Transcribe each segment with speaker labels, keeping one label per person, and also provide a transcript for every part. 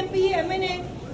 Speaker 1: MP MNA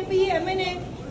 Speaker 1: MP MNA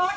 Speaker 1: 8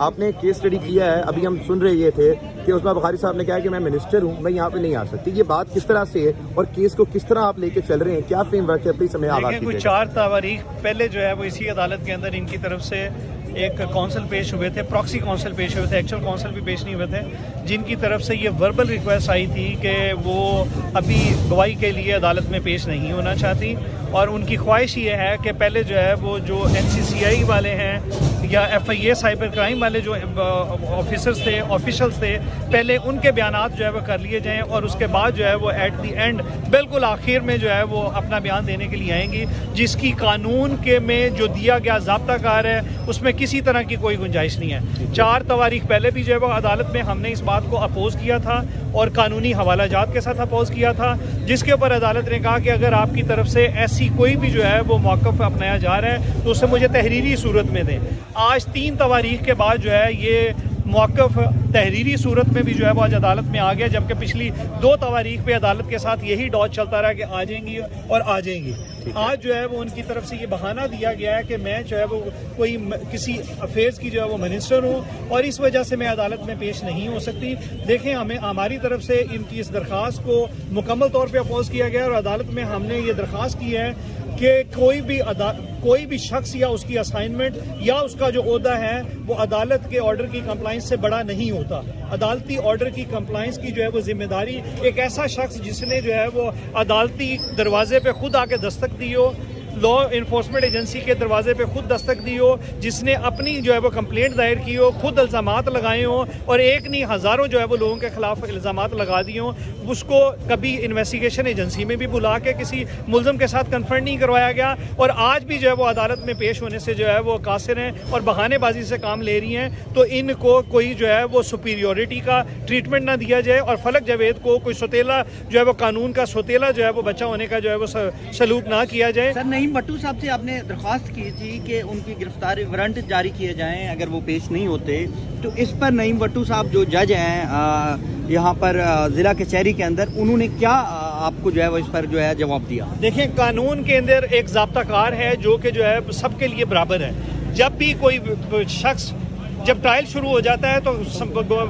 Speaker 2: آپ نے case study کیا ہے, ابھی ہم سن رہے یہ تھے کہ عثمان بخاری صاحب نے کہا کہ میں منسٹر ہوں, میں یہاں پہ نہیں آ سکتی. یہ بات کس طرح سے ہے اور کیس کو کس طرح آپ لے کے چل رہے ہیں, کیا فریم ورک ہے اپنی سمے آغاز
Speaker 3: دیکھیں,
Speaker 2: کیجیے
Speaker 3: کچھ 4 تاریخ پہلے جو ہے وہ اسی عدالت کے اندر ان کی طرف سے ایک کونسل پیش ہوئے تھے, پراکسی کونسل پیش ہوئے تھے, ایکچوئل کونسل بھی پیش نہیں ہوئے تھے, جن کی طرف سے یہ وربل ریکویسٹ آئی تھی کہ وہ ابھی گواہی کے لیے عدالت میں پیش نہیں ہونا چاہتی, اور ان کی خواہش یہ ہے کہ پہلے جو ہے وہ جو NCCI والے ہیں یا FIA سائبر کرائم والے جو آفیسرز تھے, آفیشلز تھے, پہلے ان کے بیانات جو ہے وہ کر لیے جائیں, اور اس کے بعد جو ہے وہ ایٹ دی اینڈ بالکل آخر میں جو ہے وہ اپنا بیان دینے کے لیے آئیں گی, جس کی قانون کے میں جو دیا گیا ضابطہ کار ہے اس میں کسی طرح کی کوئی گنجائش نہیں ہے. 4 تاریخ پہلے بھی جو ہے وہ عدالت میں ہم نے اس بات کو اپوز کیا تھا اور قانونی حوالہ جات کے ساتھ اپوز کیا تھا, جس کے اوپر عدالت نے کہا کہ اگر آپ کی طرف سے ایسی کوئی بھی جو ہے وہ موقف اپنایا جا رہا ہے تو اسے مجھے تحریری صورت میں دیں. آج 3 تاریخ کے بعد جو ہے یہ موقف تحریری صورت میں بھی جو ہے وہ آج عدالت میں آ گیا, جبکہ پچھلی 2 تاریخ پہ عدالت کے ساتھ یہی ڈاج چلتا رہا کہ آ جائیں گی اور آ جائیں گی. آج جو ہے وہ ان کی طرف سے یہ بہانہ دیا گیا ہے کہ میں جو ہے وہ کوئی کسی افیئرز کی جو ہے وہ منسٹر ہوں اور اس وجہ سے میں عدالت میں پیش نہیں ہو سکتی. دیکھیں, ہماری طرف سے ان کی اس درخواست کو مکمل طور پہ اپوز کیا گیا, اور عدالت میں ہم نے یہ درخواست کی ہے کہ کوئی بھی شخص یا اس کی اسائنمنٹ یا اس کا جو عہدہ ہے وہ عدالت کے آرڈر کی کمپلائنس سے بڑا نہیں ہوتا. عدالتی آرڈر کی کمپلائنس کی جو ہے وہ ذمہ داری ایک ایسا شخص جس نے جو ہے وہ عدالتی دروازے پہ خود آ کے دستک دی ہو, لا انفورسمنٹ ایجنسی کے دروازے پہ خود دستک دی ہو, جس نے اپنی جو ہے وہ کمپلینٹ دائر کی ہو, خود الزامات لگائے ہوں, اور ایک نہیں ہزاروں جو ہے وہ لوگوں کے خلاف الزامات لگا دی ہوں, اس کو کبھی انویسٹیگیشن ایجنسی میں بھی بلا کے کسی ملزم کے ساتھ کنفرنٹ نہیں کروایا گیا, اور آج بھی جو ہے وہ عدالت میں پیش ہونے سے جو ہے وہ قاصر ہیں اور بہانے بازی سے کام لے رہی ہیں. تو ان کو کوئی جو ہے وہ سپیریورٹی کا ٹریٹمنٹ نہ دیا جائے, اور فلک جاوید کو کوئی سوتیلا جو ہے وہ قانون کا سوتیلا جو ہے وہ بچہ ہونے کا جو ہے وہ سلوک نہ کیا جائے.
Speaker 4: سر, نعیم بٹو صاحب سے آپ نے درخواست کی تھی کہ ان کی گرفتاری وارنٹ جاری کیے جائیں اگر وہ پیش نہیں ہوتے, تو اس پر نعیم بٹو صاحب جو جج ہیں یہاں پر ضلع کچہری کے اندر, انہوں نے کیا آپ کو جو ہے وہ اس پر جو ہے جواب دیا؟
Speaker 3: دیکھیں, قانون کے اندر ایک ضابطہ کار ہے جو کہ جو ہے سب کے لیے برابر ہے. جب بھی کوئی شخص جب ٹرائل شروع ہو جاتا ہے تو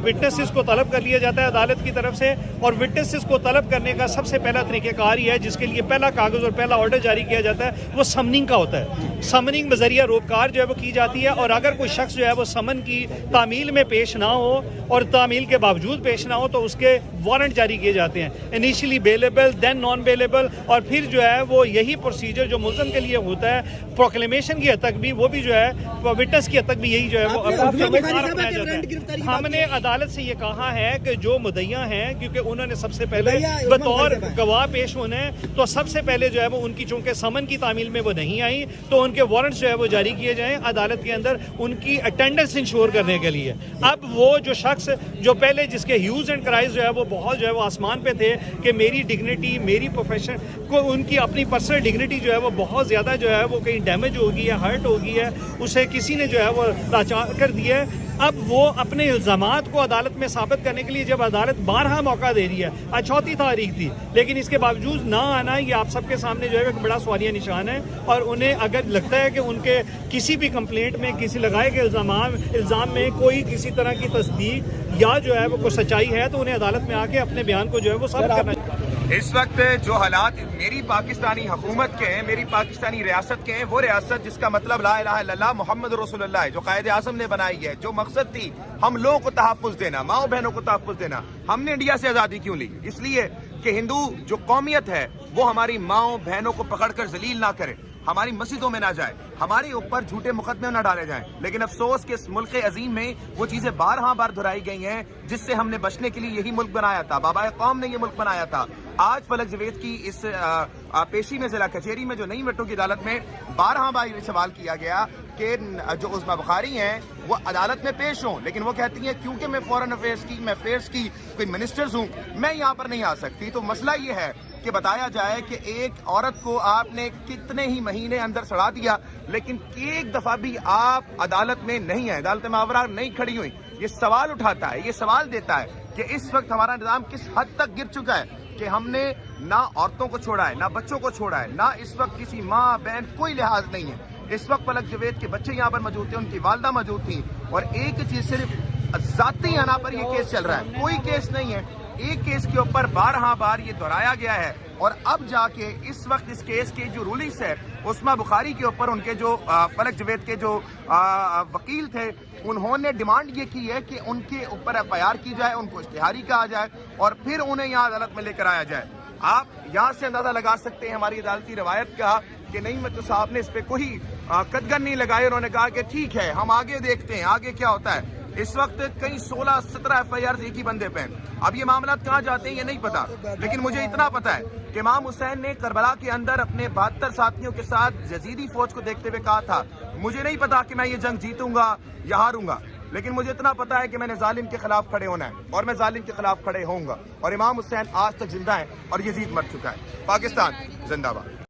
Speaker 3: وٹنسز کو طلب کر لیا جاتا ہے عدالت کی طرف سے, اور وٹنسز کو طلب کرنے کا سب سے پہلا طریقہ کار یہ ہے جس کے لیے پہلا کاغذ اور پہلا آرڈر جاری کیا جاتا ہے, وہ سمننگ کا ہوتا ہے. سمننگ بذریعہ روکار جو ہے وہ کی جاتی ہے, اور اگر کوئی شخص جو ہے وہ سمن کی تعمیل میں پیش نہ ہو اور تعمیل کے باوجود پیش نہ ہو تو اس کے وارنٹ جاری کیے جاتے ہیں, انیشلی بیلیبل دین نان بیلیبل, اور پھر جو ہے وہ یہی پروسیجر جو ملزم کے لیے ہوتا ہے پروکلیمیشن کی حد تک بھی, وہ بھی جو ہے وٹنس کی حد تک بھی یہی جو ہے وہ ہم نے عدالت سے یہ کہا ہے کہ جو مدعیاں ہیں, کیونکہ انہوں نے سب سے پہلے بطور گواہ پیش ہونے ہیں, تو سب سے پہلے جو ہے وہ ان کی چونکہ سمن کی تعمیل میں وہ نہیں آئی تو ان کے وارنٹس جو ہے وہ جاری کیے جائیں عدالت کے اندر ان کی اٹینڈنس انشور کرنے کے لیے. اب وہ جو شخص جو پہلے جس کے ہیوز اینڈ کرائز جو ہے وہ بہت جو ہے وہ آسمان پہ تھے کہ میری ڈگنیٹی, میری پروفیشن کو, ان کی اپنی پرسنل ڈگنیٹی جو ہے وہ بہت زیادہ جو ہے وہ کہیں ڈیمیج ہوگی ہے, ہرٹ ہوگی ہے, اسے کسی نے جو ہے وہ لاچار کر دیا ہے. اب وہ اپنے الزامات کو عدالت میں ثابت کرنے کے لیے جب عدالت 12 موقع دے رہی ہے, آج 4 تاریخ تھی, لیکن اس کے باوجود نہ آنا یہ آپ سب کے سامنے جو ہے ایک بڑا سوالیہ نشان ہے. اور انہیں اگر لگتا ہے کہ ان کے کسی بھی کمپلینٹ میں, کسی لگائے گئے الزام میں کوئی کسی طرح کی تصدیق یا جو ہے وہ کوئی سچائی ہے تو انہیں عدالت میں آ کے اپنے بیان کو جو ہے وہ ثابت کرنا چاہیے.
Speaker 2: اس وقت جو حالات میری پاکستانی حکومت کے ہیں, میری پاکستانی ریاست کے ہیں, وہ ریاست جس کا مطلب لا الہ الا اللہ محمد رسول اللہ ہے, جو قائد اعظم نے بنائی ہے, جو مقصد تھی ہم لوگوں کو تحفظ دینا, ماؤں بہنوں کو تحفظ دینا. ہم نے انڈیا سے آزادی کیوں لی؟ اس لیے کہ ہندو جو قومیت ہے وہ ہماری ماؤں بہنوں کو پکڑ کر ذلیل نہ کرے, ہماری مسجدوں میں نہ جائے, ہمارے اوپر جھوٹے مقدمے نہ ڈالے جائیں. لیکن افسوس کہ اس ملک عظیم میں وہ چیزیں بار دہرائی گئی ہیں جس سے ہم نے بچنے کے لیے یہی ملک بنایا تھا, بابائے قوم نے یہ ملک بنایا تھا. آج فلک جاوید کی اس پیشی میں ضلع کچہری میں جو نعیم بٹو کی عدالت میں 12 بار سوال کیا گیا کہ جو عظمیٰ بخاری ہیں وہ عدالت میں پیش ہوں, لیکن وہ کہتی ہیں کیونکہ میں فورن افیئرز کی, میں افیئرز کی کوئی منسٹرز ہوں, میں یہاں پر نہیں آ سکتی. تو مسئلہ یہ ہے کہ بتایا جائے کہ ایک عورت کو آپ نے کتنے ہی مہینے اندر سڑا دیا, لیکن ایک دفعہ بھی آپ عدالت میں نہیں ہیں, عدالت معاورہ نہیں کھڑی ہوئی. یہ سوال اٹھاتا ہے, یہ سوال دیتا ہے کہ اس وقت ہمارا نظام کس حد تک گر چکا ہے کہ ہم نے نہ عورتوں کو چھوڑا ہے, نہ بچوں کو چھوڑا ہے, نہ اس وقت کسی ماں بہن کوئی لحاظ نہیں ہے. اس وقت فلک جاوید کے بچے یہاں پر موجود تھے, ان کی والدہ موجود تھی, اور ایک چیز صرف ذاتی انا پر یہ کیس چل رہا ہے, کوئی کیس نہیں ہے. ایک کیس کے اوپر بارہا بار یہ دہرایا گیا ہے, اور اب جا کے اس وقت اس کیس کی جو رولنگس ہے عثمہ بخاری کے اوپر, ان کے جو فلک جاوید کے جو وکیل تھے, انہوں نے ڈیمانڈ یہ کی ہے کہ ان کے اوپر ایف آئی آر کی جائے, ان کو اشتہاری کہا جائے, اور پھر انہیں یہاں عدالت میں لے کر آیا جائے. آپ یہاں سے اندازہ لگا سکتے ہیں ہماری عدالتی روایت کا کہ نعیم بٹو صاحب نے اس پہ کوئی قدغن نہیں لگائی. انہوں نے کہا کہ ٹھیک ہے, ہم آگے دیکھتے ہیں آگے کیا ہوتا ہے. اس وقت کئی 16-17 ایف آئی آر ایک ہی بندے پہ ہیں. اب یہ معاملات کہاں جاتے ہیں یہ نہیں پتا, لیکن مجھے اتنا پتا ہے کہ امام حسین نے کربلا کے اندر اپنے 72 ساتھیوں کے ساتھ یزیدی فوج کو دیکھتے ہوئے کہا تھا, مجھے نہیں پتا کہ میں یہ جنگ جیتوں گا یا ہاروں گا, لیکن مجھے اتنا پتا ہے کہ میں نے ظالم کے خلاف کھڑے ہونا ہے, اور میں ظالم کے خلاف کھڑے ہوں گا. اور امام حسین آج تک زندہ ہیں, اور یزید مر چکا ہے. پاکستان زندہ باد.